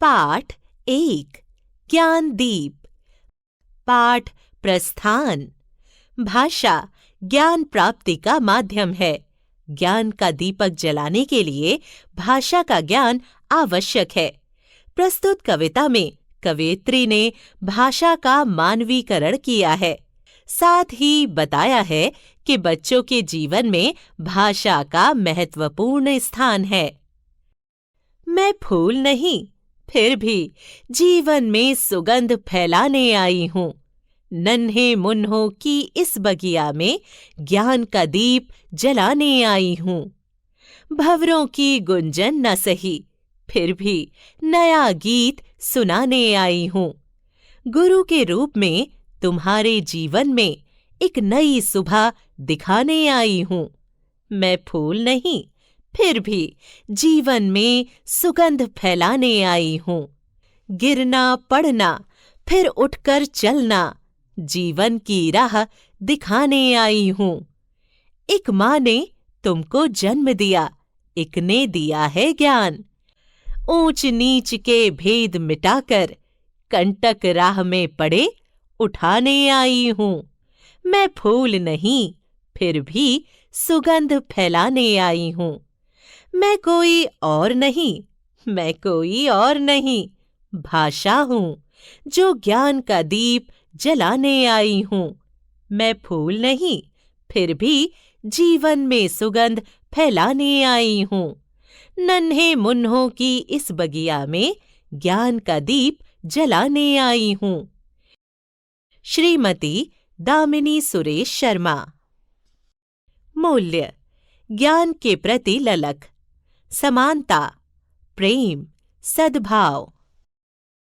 पाठ 1 ज्ञान दीप। पाठ प्रस्थान। भाषा ज्ञान प्राप्ति का माध्यम है। ज्ञान का दीपक जलाने के लिए भाषा का ज्ञान आवश्यक है। प्रस्तुत कविता में कवयित्री ने भाषा का मानवीकरण किया है। साथ ही बताया है कि बच्चों के जीवन में भाषा का महत्वपूर्ण स्थान है। मैं फूल नहीं, फिर भी जीवन में सुगंध फैलाने आई हूँ। नन्हे मुन्हों की इस बगिया में ज्ञान का दीप जलाने आई हूँ। भंवरों की गुंजन न सही, फिर भी नया गीत सुनाने आई हूँ। गुरु के रूप में तुम्हारे जीवन में एक नई सुबह दिखाने आई हूँ। मैं फूल नहीं, फिर भी जीवन में सुगंध फैलाने आई हूँ। गिरना पड़ना, फिर उठकर चलना, जीवन की राह दिखाने आई हूँ। एक माँ ने तुमको जन्म दिया, एक ने दिया है ज्ञान। ऊंच नीच के भेद मिटाकर कंटक राह में पड़े उठाने आई हूँ। मैं फूल नहीं, फिर भी सुगंध फैलाने आई हूँ। मैं कोई और नहीं, मैं कोई और नहीं, भाषा हूँ जो ज्ञान का दीप जलाने आई हूँ। मैं फूल नहीं, फिर भी जीवन में सुगंध फैलाने आई हूँ। नन्हे मुन्हों की इस बगिया में ज्ञान का दीप जलाने आई हूँ। श्रीमती दामिनी सुरेश शर्मा। मूल्य: ज्ञान के प्रति ललक, समानता, प्रेम, सद्भाव।